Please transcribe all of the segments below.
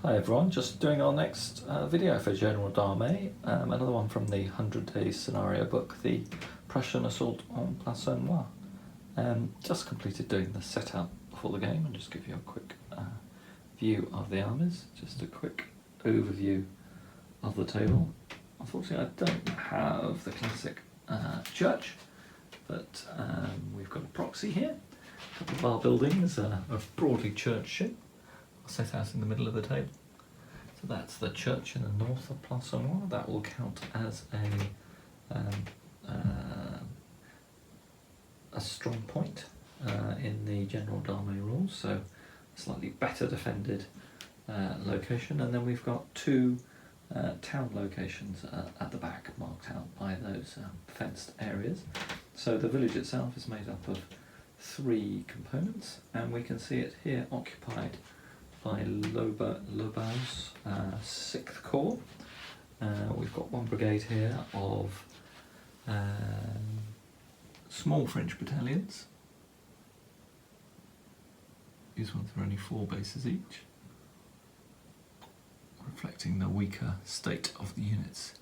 Hi everyone, just doing our next video for General d'Armée, another one from the 100 Days scenario book, the Prussian Assault on Plancenoit. Just completed doing the setup for the game and just give you a quick view of the armies, just a quick overview of the table. Unfortunately I don't have the classic church, but we've got a proxy here, a couple of our buildings, a broadly church shape set out in the middle of the table. So that's the church in the north of Plancenoit. That will count as a strong point in the General d'Armée rules, so a slightly better defended location. And then we've got two town locations at the back marked out by those fenced areas. So the village itself is made up of three components, and we can see it here occupied by Lobau's 6th Corps. We've got one brigade here of small French battalions. These ones are only 4 bases each, reflecting the weaker state of the units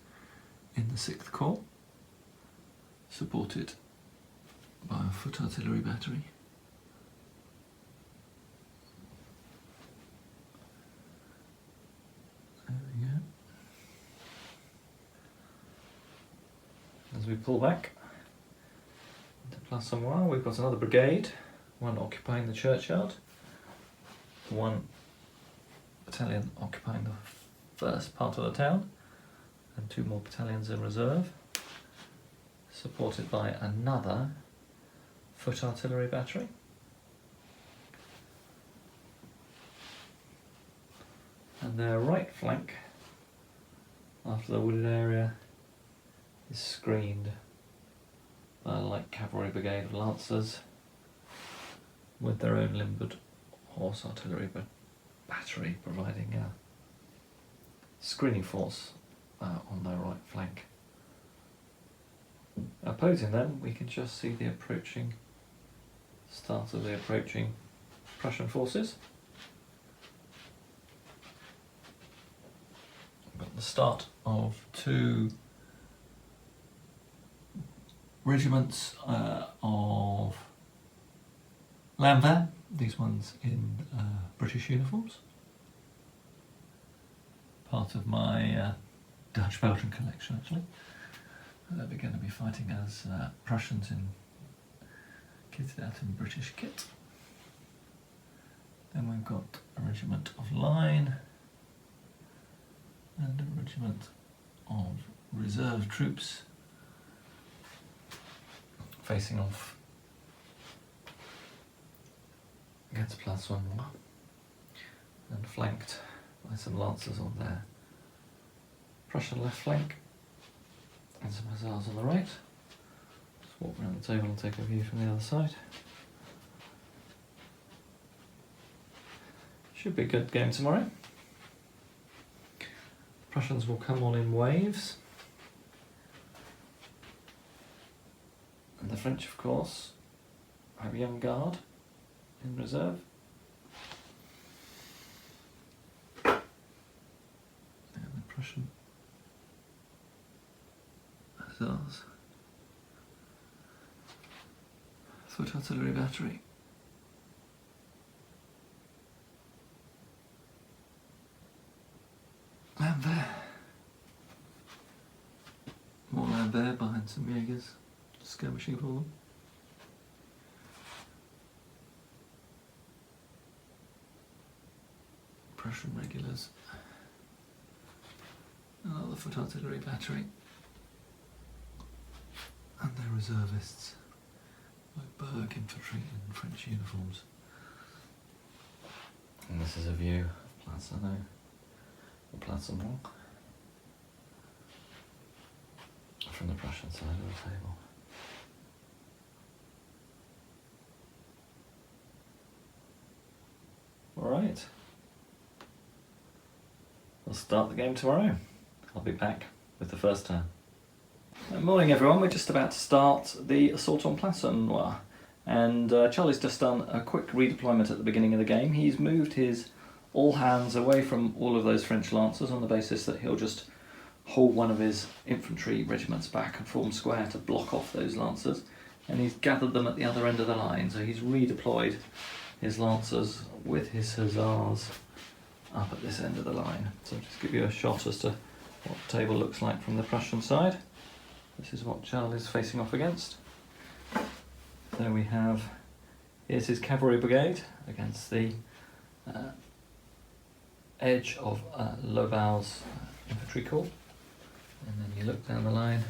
in the 6th Corps, supported by a foot artillery battery. There we go. As we pull back into Plancenoit, we've got another brigade, one occupying the churchyard, one battalion occupying the first part of the town, and 2 more battalions in reserve, supported by another foot artillery battery. And their right flank, after the wooded area, is screened by a light cavalry brigade of lancers with their own limbered horse artillery battery providing a screening force on their right flank. Opposing them, we can just see the start of the approaching Prussian forces. Got the start of 2 regiments of Landwehr, these ones in British uniforms, part of my Dutch-Belgian collection actually. They're going to be fighting as Prussians kitted out in British kit. Then we've got a regiment of line and a regiment of reserve troops facing off against Plancenoit and flanked by some lancers on their Prussian left flank and some hussars on the right. Just walk around the table and take a view from the other side. Should be a good game tomorrow. Prussians will come on in waves, and the French, of course, have a young guard in reserve. And the Prussian hussars, foot artillery battery. Land there. More land there behind some Jaegers, skirmishing for them. Prussian regulars. Another foot artillery battery. And their reservists, like Berg infantry in French uniforms. And this is a view of Plancenoit. Plancenoit from the Prussian side of the table. Alright, we'll start the game tomorrow. I'll be back with the first turn. Good morning everyone, we're just about to start the assault on Plancenoit, and Charlie's just done a quick redeployment at the beginning of the game. He's moved his all hands away from all of those French lancers on the basis that he'll just hold one of his infantry regiments back and form square to block off those lancers, and he's gathered them at the other end of the line, so he's redeployed his lancers with his hussars up at this end of the line. So I'll just give you a shot as to what the table looks like from the Prussian side. This is what Charlie's facing off against. So we have, here's his cavalry brigade against the edge of Lobau's infantry corps. And then you look down the line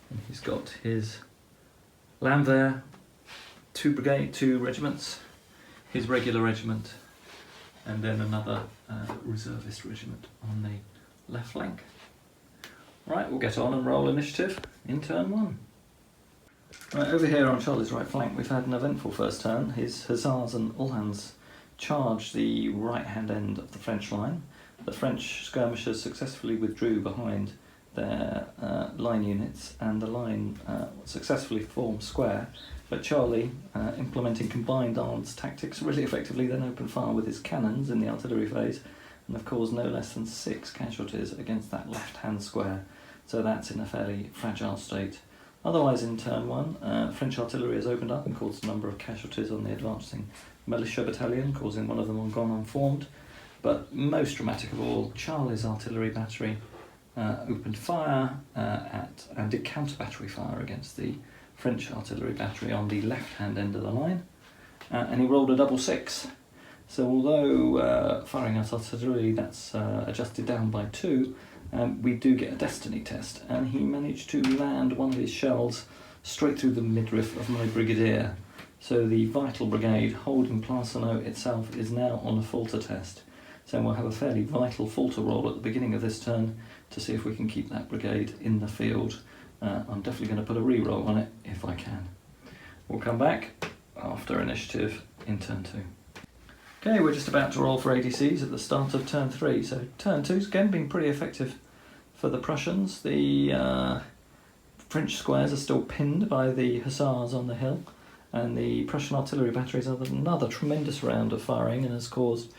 and he's got his Landwehr, two regiments, his regular regiment, and then another reservist regiment on the left flank. Right, we'll get on and roll initiative in turn 1. Right, over here on Charlie's right flank we've had an eventful first turn. His hussars and all hands charged the right hand end of the French line. The French skirmishers successfully withdrew behind their line units, and the line successfully formed square, but Charlie, implementing combined arms tactics really effectively, then opened fire with his cannons in the artillery phase and have caused no less than 6 casualties against that left hand square, so that's in a fairly fragile state. Otherwise, in turn 1, French artillery has opened up and caused a number of casualties on the advancing militia battalion, causing one of them gone unformed. But most dramatic of all, Charlie's artillery battery opened fire and did counter-battery fire against the French artillery battery on the left-hand end of the line, and he rolled a double 6. So although firing at artillery, that's adjusted down by 2, we do get a destiny test, and he managed to land one of his shells straight through the midriff of my brigadier. So the vital brigade holding Plancenoit itself is now on a falter test. So we'll have a fairly vital falter roll at the beginning of this turn to see if we can keep that brigade in the field. I'm definitely going to put a re-roll on it if I can. We'll come back after initiative in turn 2. Okay, we're just about to roll for ADCs at the start of turn 3. So turn 2's again been pretty effective for the Prussians. The French squares are still pinned by the hussars on the hill, and the Prussian artillery batteries had another tremendous round of firing and has caused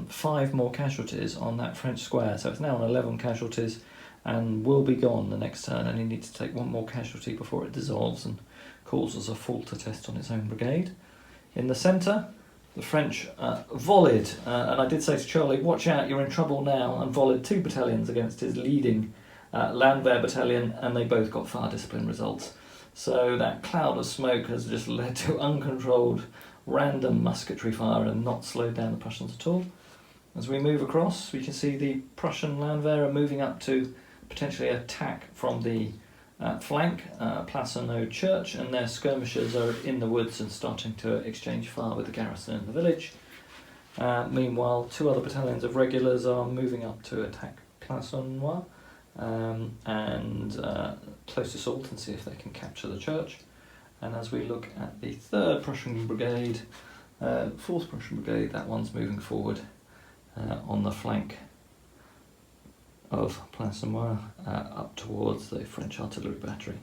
5 more casualties on that French square. So it's now on 11 casualties and will be gone the next turn, and he needs to take 1 more casualty before it dissolves and causes a falter test on its own brigade. In the centre, the French volleyed, and I did say to Charlie, watch out, you're in trouble now, and volleyed 2 battalions against his leading Landwehr battalion, and they both got fire discipline results. So that cloud of smoke has just led to uncontrolled random musketry fire and not slowed down the Prussians at all. As we move across, we can see the Prussian Landwehr are moving up to potentially attack from the flank, Plancenoit church, and their skirmishers are in the woods and starting to exchange fire with the garrison in the village. Meanwhile, 2 other battalions of regulars are moving up to attack Plancenoit and close assault and see if they can capture the church. And as we look at the 3rd Prussian Brigade, 4th Prussian Brigade, that one's moving forward on the flank of Plancenoit up towards the French artillery battery.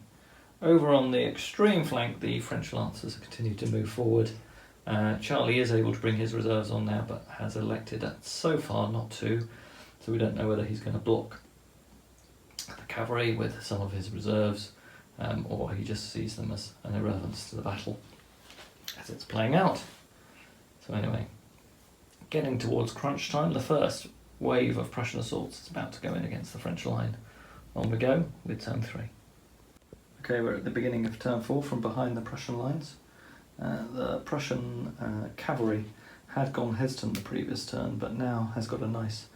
Over on the extreme flank, the French lancers continue to move forward. Charlie is able to bring his reserves on now, but has elected so far not to, so we don't know whether he's going to block the cavalry with some of his reserves, or he just sees them as an irrelevance to the battle as it's playing out. So anyway, getting towards crunch time, the first wave of Prussian assaults is about to go in against the French line. On we go with turn 3. Okay, we're at the beginning of turn 4 from behind the Prussian lines. The Prussian cavalry had gone hesitant the previous turn, but now has got a nice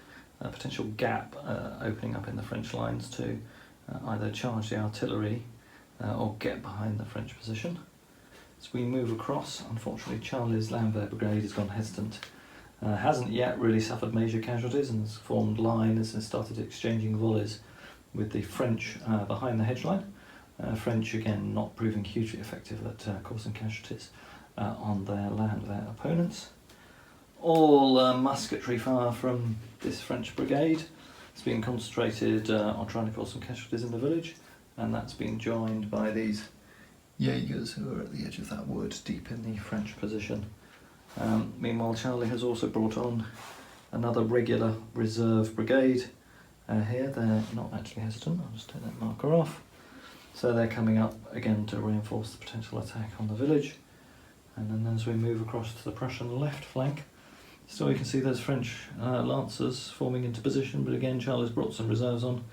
potential gap opening up in the French lines to either charge the artillery or get behind the French position. As we move across, unfortunately Charlie's Landwehr brigade has gone hesitant. Hasn't yet really suffered major casualties and has formed lines and started exchanging volleys with the French behind the hedge line. French again not proving hugely effective at causing casualties on their Landwehr opponents. All musketry fire from this French brigade has been concentrated on trying to cause some casualties in the village, and that's been joined by these Jaegers who are at the edge of that wood deep in the French position. Meanwhile, Charlie has also brought on another regular reserve brigade here. They're not actually hesitant. I'll just take that marker off. So they're coming up again to reinforce the potential attack on the village. And then as we move across to the Prussian left flank, still you can see those French lancers forming into position, but again Charlie's brought some reserves on.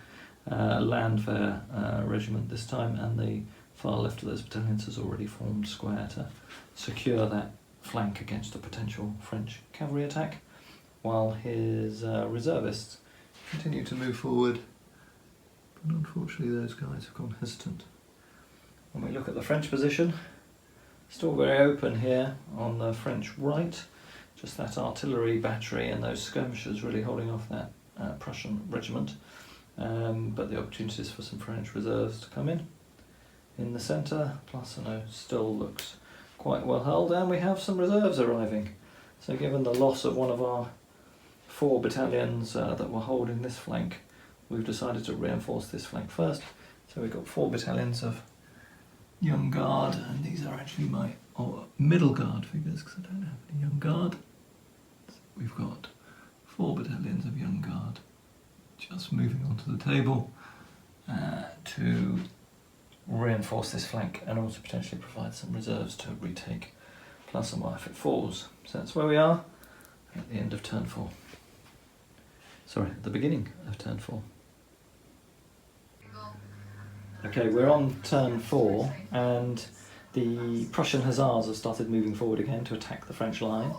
Landwehr regiment this time, and the far left of those battalions has already formed square to secure that flank against a potential French cavalry attack, while his reservists continue to move forward. But unfortunately those guys have gone hesitant. When we look at the French position, still very open here on the French right, just that artillery battery and those skirmishers really holding off that Prussian regiment, but the opportunities for some French reserves to come in. In the centre, Plancenoit still looks quite well held, and we have some reserves arriving. So given the loss of one of our 4 battalions that were holding this flank, we've decided to reinforce this flank first. So we've got 4 battalions of Young Guard, and these are actually my middle guard figures because I don't have any Young Guard. So we've got 4 battalions of Young Guard just moving onto the table to reinforce this flank and also potentially provide some reserves to retake Plancenoit if it falls. So that's where we are at the end of turn 4. Sorry, at the beginning of turn 4. Okay, we're on turn 4, and the Prussian hussars have started moving forward again to attack the French line. You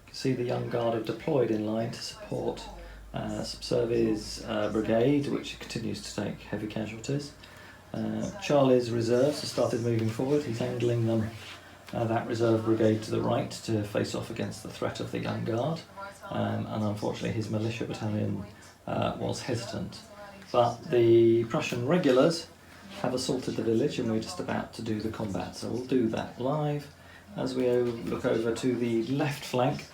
can see the Young Guard have deployed in line to support Subservie's brigade, which continues to take heavy casualties. Charlie's reserves have started moving forward. He's angling them, that reserve brigade to the right to face off against the threat of the Young Guard, and unfortunately his militia battalion was hesitant. But the Prussian regulars have assaulted the village, and we're just about to do the combat, so we'll do that live. As we look over to the left flank,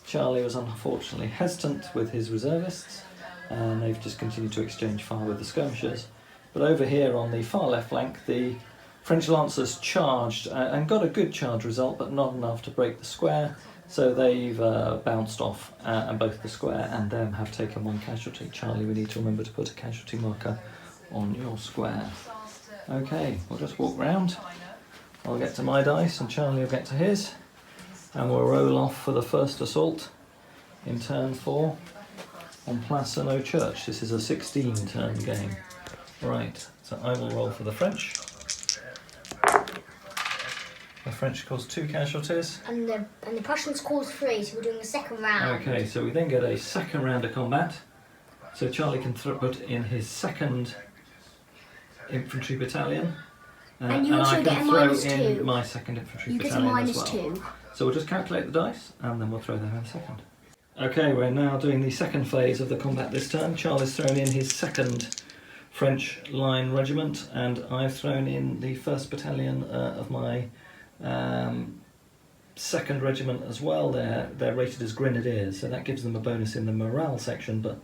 Charlie was unfortunately hesitant with his reservists, and they've just continued to exchange fire with the skirmishers. But over here on the far left flank, the French lancers charged and got a good charge result, but not enough to break the square, so they've bounced off, and both the square and them have taken 1 casualty. Charlie, we need to remember to put a casualty marker on your square. Okay, we'll just walk round. I'll get to my dice and Charlie will get to his, and we'll roll off for the first assault in turn 4 on Plancenoit Church. This is a 16-turn game. Right, so I will roll for the French. The French caused 2 casualties. And the Prussians caused 3, so we're doing the second round. Okay, so we then get a second round of combat. So Charlie can put in his 2nd infantry battalion. And you also get a minus 2. I can throw in my 2nd infantry battalion as well. You get a minus 2. So we'll just calculate the dice, and then we'll throw them in a second. Okay, we're now doing the second phase of the combat this turn. Charlie's thrown in his 2nd French line regiment, and I've thrown in the 1st battalion of my 2nd regiment as well. They're rated as grenadiers, so that gives them a bonus in the morale section, but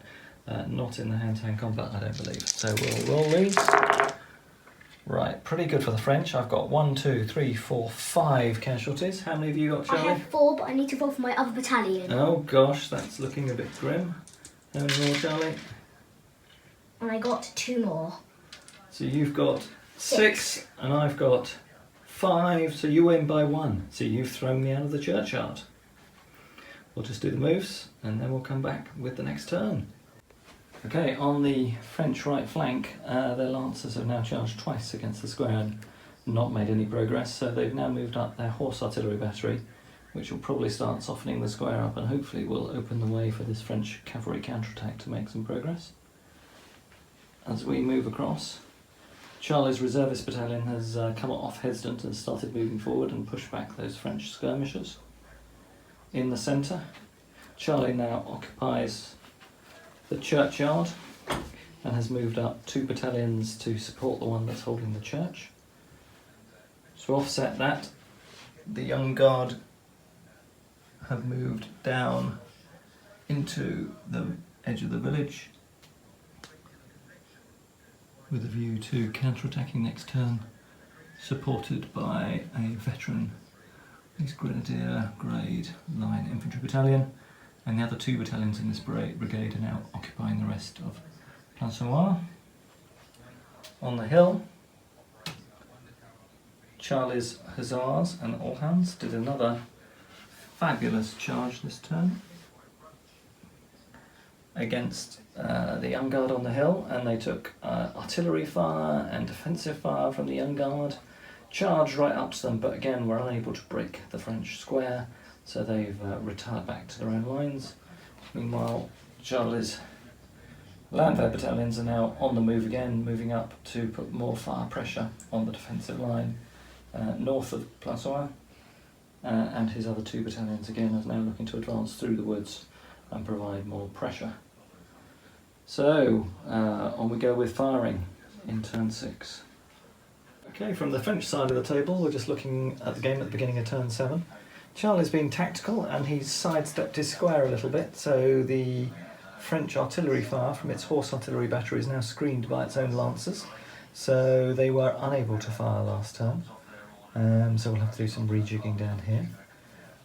not in the hand-to-hand combat, I don't believe. So we'll roll these. Right, pretty good for the French. I've got 1, 2, 3, 4, 5 casualties. How many have you got, Charlie? I have 4, but I need to roll for my other battalion. Oh gosh, that's looking a bit grim. How many more, Charlie? And I got 2 more. So you've got 6 and I've got 5, so you win by 1. So you've thrown me out of the churchyard. We'll just do the moves and then we'll come back with the next turn. Okay, on the French right flank, their lancers have now charged twice against the square and not made any progress, so they've now moved up their horse artillery battery, which will probably start softening the square up and hopefully will open the way for this French cavalry counterattack to make some progress. As we move across, Charlie's reservist battalion has come off hesitant and started moving forward and pushed back those French skirmishers. In the centre, Charlie now occupies the churchyard and has moved up 2 battalions to support the one that's holding the church. To offset that, the Young Guard have moved down into the edge of the village with a view to counter-attacking next turn, supported by a veteran, his Grenadier Grade Line Infantry Battalion, And the other 2 battalions in this brigade are now occupying the rest of Plancenoit. On the hill, Charlie's Hussars and All Hands did another fabulous charge this turn against the Young Guard on the hill, and they took artillery fire and defensive fire from the Young Guard, charged right up to them, but again were unable to break the French square, so they've retired back to their own lines. Meanwhile, Charlie's Landwehr battalions are now on the move again, moving up to put more fire pressure on the defensive line north of Plancenoit, and his other 2 battalions again are now looking to advance through the woods and provide more pressure. So, on we go with firing in turn 6. Okay, from the French side of the table, we're just looking at the game at the beginning of turn 7. Charlie's been tactical and he's sidestepped his square a little bit, so the French artillery fire from its horse artillery battery is now screened by its own lancers, so they were unable to fire last turn. So we'll have to do some rejigging down here.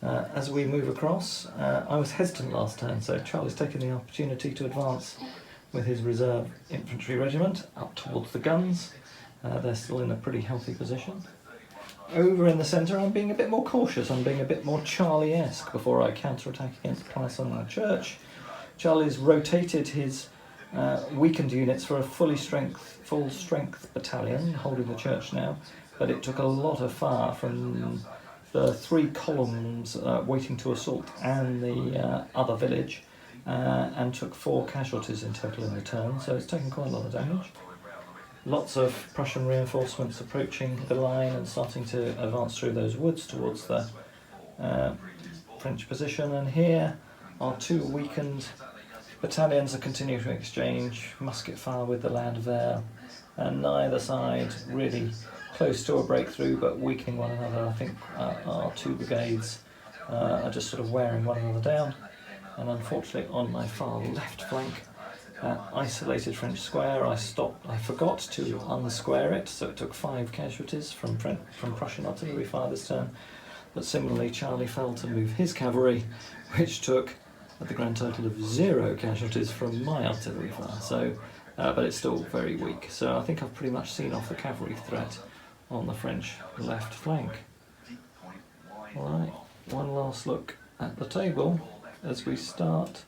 As we move across, I was hesitant last turn, so Charlie's taken the opportunity to advance with his reserve infantry regiment up towards the guns. They're still in a pretty healthy position. Over in the centre, I'm being a bit more cautious, I'm being a bit more Charlie-esque before I counter-attack against Plancenoit Church. Charlie's rotated his weakened units for a full strength battalion holding the church now, but it took a lot of fire from the 3 columns waiting to assault and the other village, and took 4 casualties in total in the turn, so it's taken quite a lot of damage. Lots of Prussian reinforcements approaching the line and starting to advance through those woods towards the French position, and here our 2 weakened battalions are continuing to exchange musket fire with the Landwehr, and neither side really close to a breakthrough but weakening one another. I think our 2 brigades are just sort of wearing one another down, and unfortunately on my far left flank, isolated French square, I forgot to unsquare it, so it took 5 casualties from Prussian artillery fire this turn, but similarly Charlie failed to move his cavalry, which took the grand total of 0 casualties from my artillery fire, so, but it's still very weak, so I think I've pretty much seen off the cavalry threat on the French left flank. Alright, one last look at the table as we start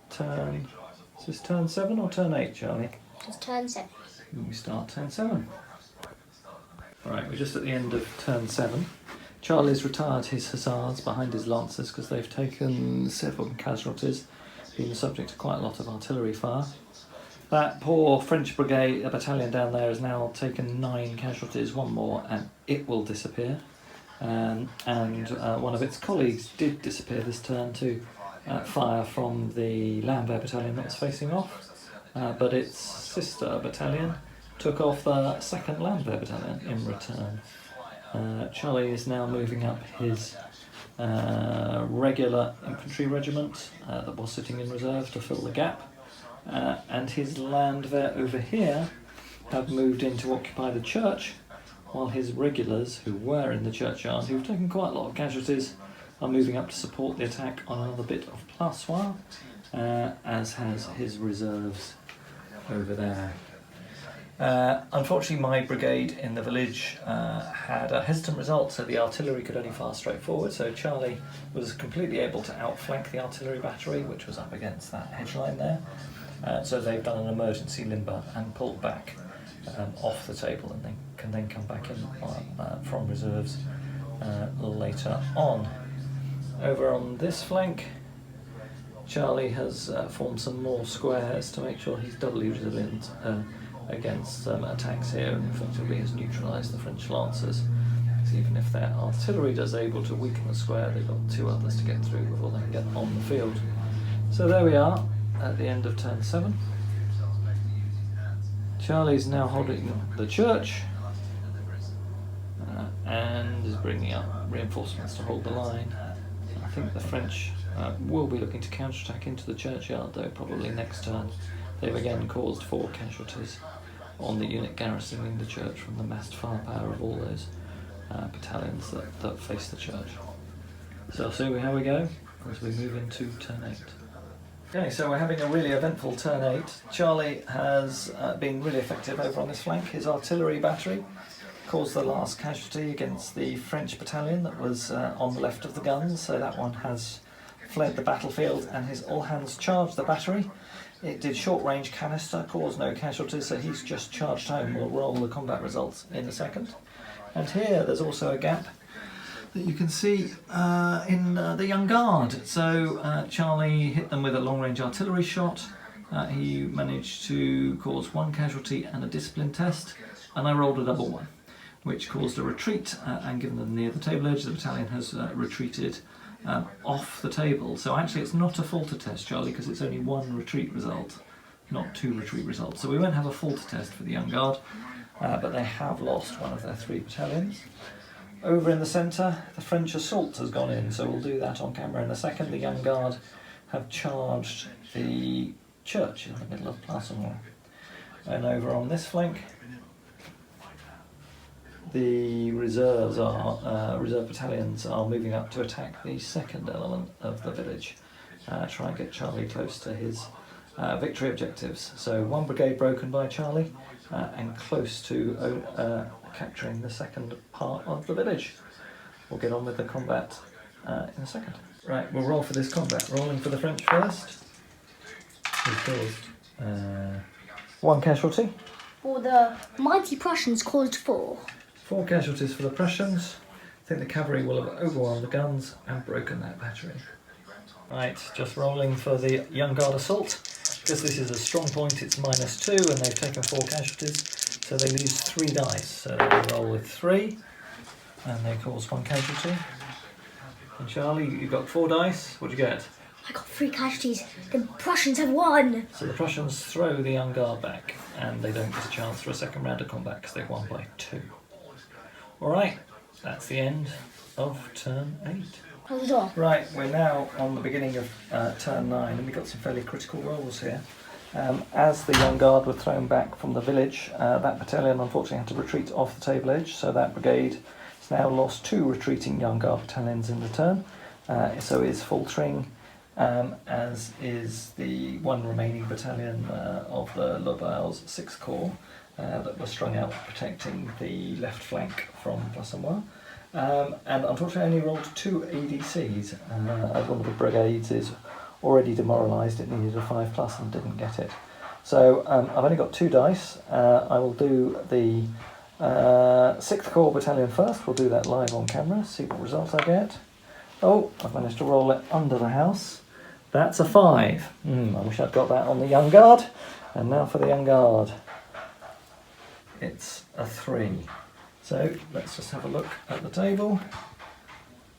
turn, is this turn 7 or turn 8, Charlie? It's turn 7. We start turn 7. Alright, we're just at the end of turn 7. Charlie's retired his hussars behind his lancers because they've taken 7 casualties, been the subject of quite a lot of artillery fire. That poor French brigade, a battalion down there, has now taken 9 casualties, 1 more, and it will disappear. And one of its colleagues did disappear this turn to fire from the Landwehr battalion that was facing off, but its sister battalion took off the 2nd Landwehr battalion in return. Charlie is now moving up his regular infantry regiment that was sitting in reserve to fill the gap, and his Landwehr over here have moved in to occupy the church, while his regulars, who were in the churchyard, who've taken quite a lot of casualties, are moving up to support the attack on another bit of Plancenoit, as has his reserves over there. Unfortunately, my brigade in the village had a hesitant result, so the artillery could only fire straight forward, so Charlie was completely able to outflank the artillery battery, which was up against that hedgeline there. So they've done an emergency limber and pulled back off the table, and they can then come back in from reserves later on. Over on this flank, Charlie has formed some more squares to make sure he's doubly resilient against attacks here, and effectively has neutralised the French lancers. So even if their artillery is able to weaken the square, they've got 2 others to get through before they can get on the field. So there we are at the end of turn 7. Charlie's now holding the church and is bringing up reinforcements to hold the line. I think the French will be looking to counterattack into the churchyard, though probably next turn. They've again caused 4 casualties on the unit garrisoning the church from the massed firepower of all those battalions that face the church. So I'll see how we go as we move into turn 8. Okay, so we're having a really eventful turn 8. Charlie has been really effective over on this flank. His artillery battery caused the last casualty against the French battalion that was on the left of the guns, so that one has fled the battlefield, and his all-hands charged the battery. It did short-range canister, caused no casualties, so he's just charged home. We'll roll the combat results in a second. And here there's also a gap that you can see in the Young Guard. So Charlie hit them with a long-range artillery shot. He managed to cause 1 casualty and a discipline test, and I rolled a double 1, which caused a retreat, and given them near the table edge, the battalion has retreated off the table. So actually it's not a falter test, Charlie, because it's only 1 retreat result, not 2 retreat results. So we won't have a falter test for the Young Guard, but they have lost one of their 3 battalions. Over in the centre, the French assault has gone in, so we'll do that on camera in a second. The Young Guard have charged the church in the middle of Plancenoit. And over on this flank, the reserve battalions are moving up to attack the second element of the village, try and get Charlie close to his victory objectives. So 1 brigade broken by Charlie, and close to capturing the second part of the village. We'll get on with the combat in a second. Right, we'll roll for this combat. Rolling for the French first. We've caused 1 casualty. For the mighty Prussians caused 4. 4 casualties for the Prussians. I think the cavalry will have overwhelmed the guns and broken that battery. Right, just rolling for the Young Guard assault. Because this is a strong point, it's -2, and they've taken 4 casualties, so they lose 3 dice. So they roll with 3, and they cause 1 casualty. And Charlie, you got 4 dice. What'd you get? I got 3 casualties. The Prussians have won. So the Prussians throw the Young Guard back, and they don't get a chance for a second round of combat because they've won by 2. Alright, that's the end of turn 8. Hold on. Right, we're now on the beginning of turn 9, and we've got some fairly critical rolls here. As the Young Guard were thrown back from the village, that battalion unfortunately had to retreat off the table edge, so that brigade has now lost 2 retreating Young Guard battalions in the turn, so is faltering, as is the 1 remaining battalion of the Lobal's 6th Corps that were strung out protecting the left flank from Plancenoit. And unfortunately I only rolled 2 ADCs, as one of the brigades is already demoralised. It needed a 5+ and didn't get it. So I've only got 2 dice. I will do the 6th Corps Battalion first. We'll do that live on camera, see what results I get. Oh, I've managed to roll it under the house. That's a 5. I wish I'd got that on the Young Guard. And now for the Young Guard. It's a 3. So let's just have a look at the table.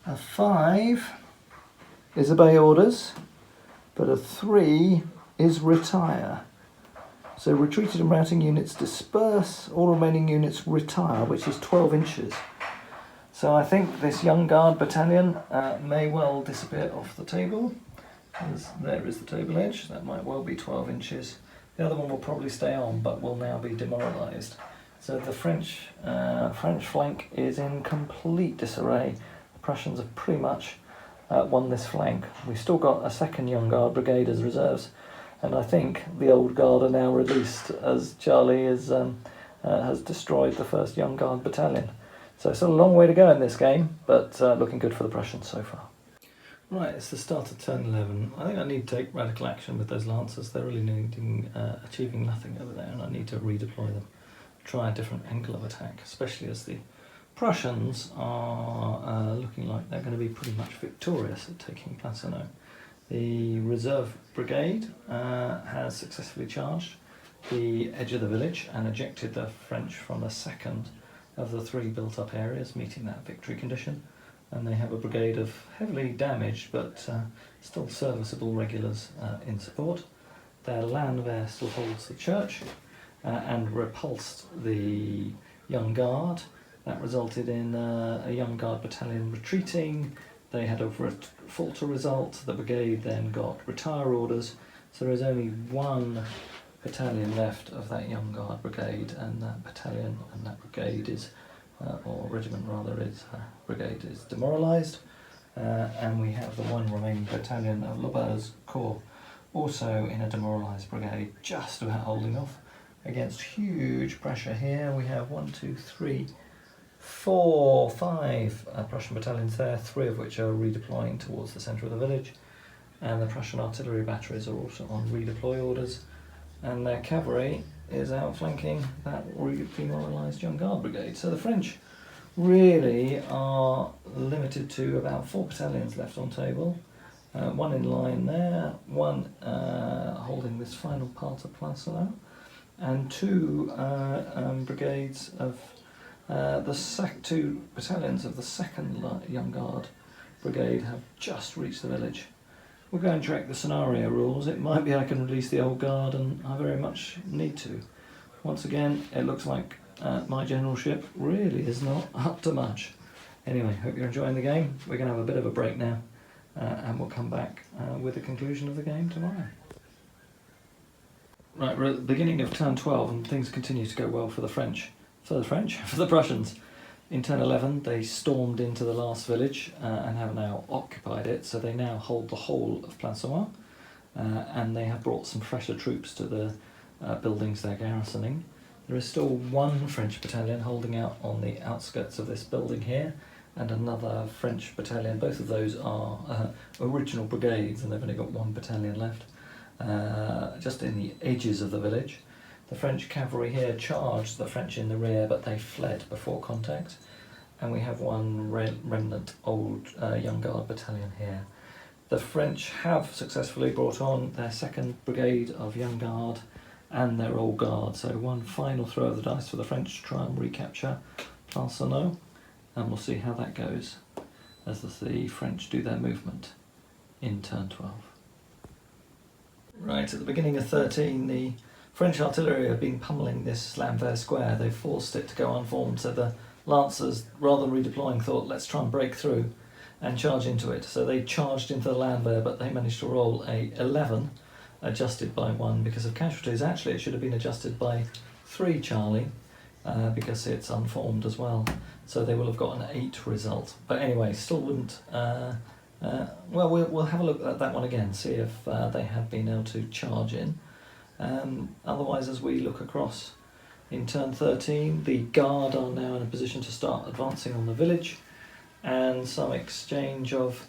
A 5 is obey orders, but a 3 is retire. So retreated and routing units disperse, all remaining units retire, which is 12 inches. So I think this Young Guard battalion may well disappear off the table. There is the table edge, that might well be 12 inches. The other one will probably stay on, but will now be demoralised. So the French flank is in complete disarray. The Prussians have pretty much won this flank. We've still got a 2nd Young Guard brigade as reserves, and I think the Old Guard are now released as Charlie is, has destroyed the 1st Young Guard battalion. So it's a long way to go in this game, but looking good for the Prussians so far. Right, it's the start of turn 11. I think I need to take radical action with those Lancers. They're really achieving nothing over there, and I need to redeploy them. Try a different angle of attack, especially as the Prussians are looking like they're going to be pretty much victorious at taking Plancenoit. The reserve brigade has successfully charged the edge of the village and ejected the French from the 2nd of the 3 built-up areas, meeting that victory condition. And they have a brigade of heavily damaged but still serviceable regulars in support. Their Landwehr still holds the church, and repulsed the Young Guard. That resulted in a Young Guard battalion retreating. They had a falter result. The brigade then got retire orders. So there is only 1 battalion left of that Young Guard brigade, and that battalion and that brigade is, or regiment rather, brigade is demoralised. and we have the one remaining battalion of Lobert's Corps, also in a demoralised brigade, just about holding off against huge pressure here. We have 1, 2, 3, 4, 5 Prussian battalions there, 3 of which are redeploying towards the centre of the village, and the Prussian artillery batteries are also on redeploy orders, and their cavalry is outflanking that demoralised Young Guard brigade. So the French really are limited to about 4 battalions left on table, 1 in line there, 1 holding this final part of Plancenoit, and 2 brigades of the 2 battalions of the 2nd Young Guard brigade have just reached the village. We'll go and check the scenario rules. It might be I can release the old guard, and I very much need to. Once again, it looks like my generalship really is not up to much. Anyway, hope you're enjoying the game. We're going to have a bit of a break now, and we'll come back with the conclusion of the game tomorrow. Right, we're at the beginning of turn 12, and things continue to go well for the French. For the Prussians. In turn 11, they stormed into the last village and have now occupied it, so they now hold the whole of Plancenoit, and they have brought some fresher troops to the buildings they're garrisoning. There is still 1 French battalion holding out on the outskirts of this building here, and another French battalion. Both of those are original brigades, and they've only got 1 battalion left, just in the edges of the village. The French cavalry here charged the French in the rear, but they fled before contact. And we have 1 remnant old Young Guard battalion here. The French have successfully brought on their 2nd Brigade of Young Guard and their Old Guard. So 1 final throw of the dice for the French to try and recapture Plancenoit. And we'll see how that goes as the French do their movement in turn 12. Right, at the beginning of 13, the French artillery have been pummelling this Lanvert square. They've forced it to go unformed, so the Lancers, rather than redeploying, thought, let's try and break through and charge into it. So they charged into the Lanvert, but they managed to roll a 11, adjusted by 1 because of casualties. Actually, it should have been adjusted by 3, Charlie, because it's unformed as well. So they will have got an 8 result. But anyway, still wouldn't... well, we'll have a look at that one again, see if they have been able to charge in. Otherwise, as we look across in turn 13, the Guard are now in a position to start advancing on the village, and some exchange of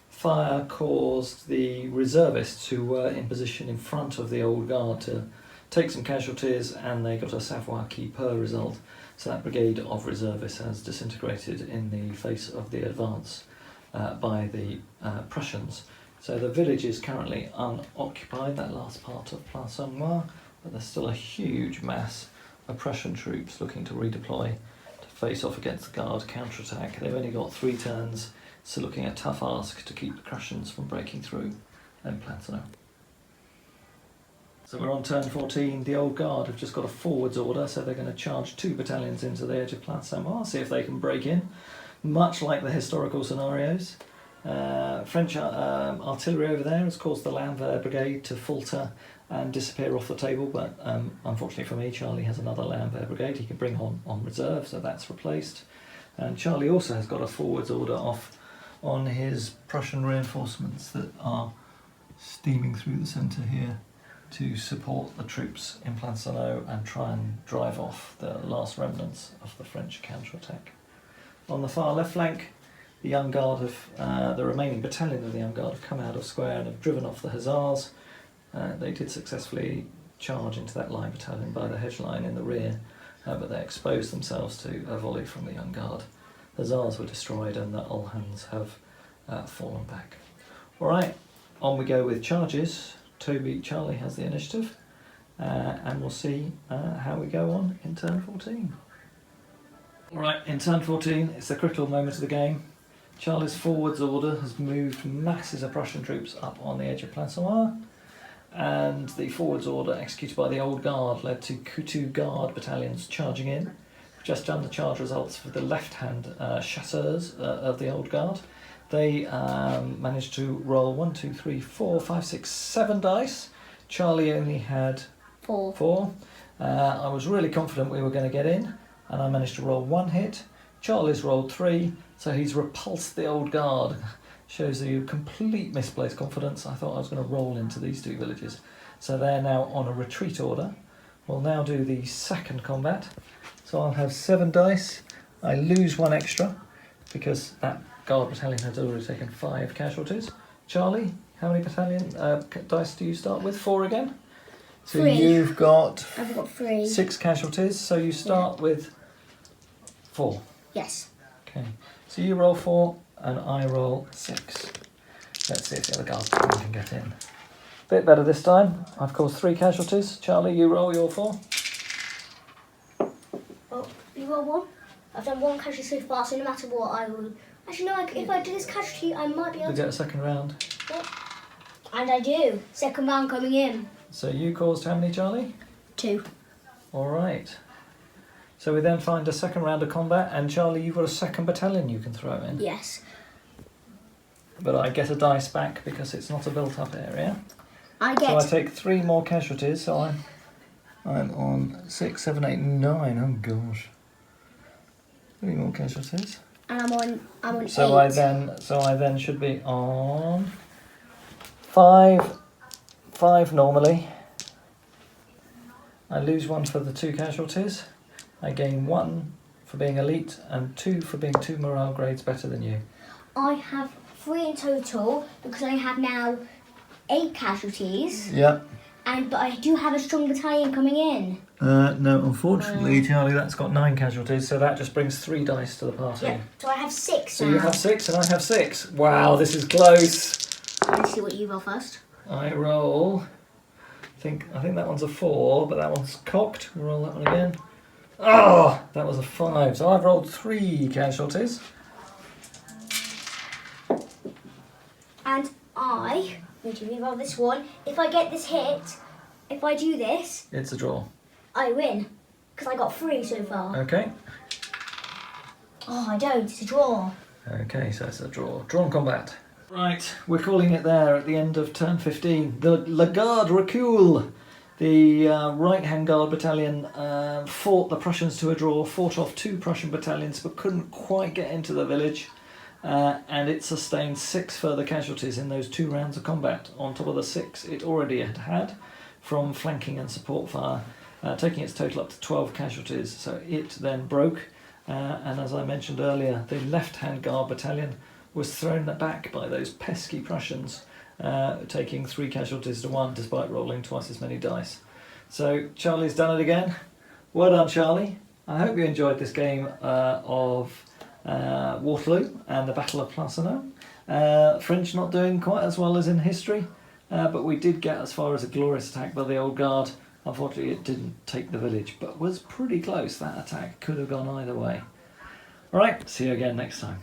fire caused the reservists who were in position in front of the Old Guard to take some casualties, and they got a savoir-qui-peur result. So that brigade of reservists has disintegrated in the face of the advance by the Prussians. So the village is currently unoccupied, that last part of Plancenoit, but there's still a huge mass of Prussian troops looking to redeploy to face off against the Guard counterattack. They've only got 3 turns, so looking a tough ask to keep the Prussians from breaking through in Plancenoit. So we're on turn 14. The Old Guard have just got a forwards order, so they're going to charge 2 battalions into the edge of Plancenoit, see if they can break in, much like the historical scenarios. French artillery over there has caused the Lanvert brigade to falter and disappear off the table, but unfortunately for me, Charlie has another Lanvert brigade he can bring on reserve, so that's replaced. And Charlie also has got a forwards order off on his Prussian reinforcements that are steaming through the centre here to support the troops in Plancenoit and try and drive off the last remnants of the French counterattack. On the far left flank, the Young Guard the remaining battalion of the Young Guard have come out of square and have driven off the Hussars. They did successfully charge into that line battalion by the hedge line in the rear, but they exposed themselves to a volley from the Young Guard. Hussars were destroyed and the Uhlans have fallen back. Alright, on we go with charges. Charlie has the initiative, and we'll see how we go on in turn 14. Alright, in turn 14, it's the critical moment of the game. Charlie's forwards order has moved masses of Prussian troops up on the edge of Plancenoit, and the forwards order executed by the Old Guard led to 2 Guard battalions charging in. We've just done the charge results for the left-hand chasseurs of the Old Guard. They managed to roll 1, 2, 3, 4, 5, 6, 7 dice. Charlie only had 4. I was really confident we were going to get in, and I managed to roll 1 hit. Charlie's rolled 3, So he's repulsed the old guard. Shows you complete misplaced confidence. I thought I was going to roll into these two villages. So they're now on a retreat order. We'll now do the second combat. So I'll have 7 dice. I lose 1 extra because that guard battalion has already taken 5 casualties. Charlie, how many battalion dice do you start with? 4 again? So 3. you've got I've got 3. 6 casualties, so you start with 4. Yes. Okay, so you roll 4 and I roll 6. Let's see if the other guard can get in. Bit better this time. I've caused 3 casualties. Charlie, you roll your 4. Oh, you roll 1? I've done 1 casualty so far, so no matter what, I will... Actually, no, if I do this casualty, I might be able You to... get a second round. Yep. And I do. Second round coming in. So you caused how many, Charlie? 2. All right. So we then find a second round of combat, and Charlie, you've got a second battalion you can throw in. Yes. But I get a dice back because it's not a built-up area. I So I get... take 3 more casualties, so I'm on 6, 7, 8, 9. Oh gosh. 3 more casualties. And I'm on So 8. I then should be on 5 normally. I lose 1 for the 2 casualties. I gain 1 for being elite and 2 for being 2 morale grades better than you. I have 3 in total because I have now 8 casualties. Yeah. But I do have a strong battalion coming in. No, unfortunately, Charlie, that's got 9 casualties, so that just brings 3 dice to the party. Yeah. So I have 6 So now. you have 6 and I have 6. Wow, this is close. Let's see what you roll first. I roll. I think that one's a 4, but that one's cocked. We'll roll that one again. Oh, that was a 5. So I've rolled 3 casualties. And I need to re-roll this one. If I get this hit, if I do this, It's a draw. I win. Because I got 3 so far. Okay. Oh, I don't. It's a draw. Okay, so it's a draw. Drawn combat. Right, we're calling it there at the end of turn 15. The La Garde recule. The right-hand guard battalion fought the Prussians to a draw, fought off 2 Prussian battalions but couldn't quite get into the village, and it sustained 6 further casualties in those 2 rounds of combat, on top of the 6 it already had from flanking and support fire, taking its total up to 12 casualties. So it then broke, and as I mentioned earlier, the left-hand guard battalion was thrown back by those pesky Prussians, taking 3 casualties to 1 despite rolling twice as many dice. So Charlie's done it again. Well done, Charlie. I hope you enjoyed this game of Waterloo and the Battle of Plancenoit. French not doing quite as well as in history, but we did get as far as a glorious attack by the old guard. Unfortunately it didn't take the village, but was pretty close. That attack could have gone either way. Alright, see you again next time.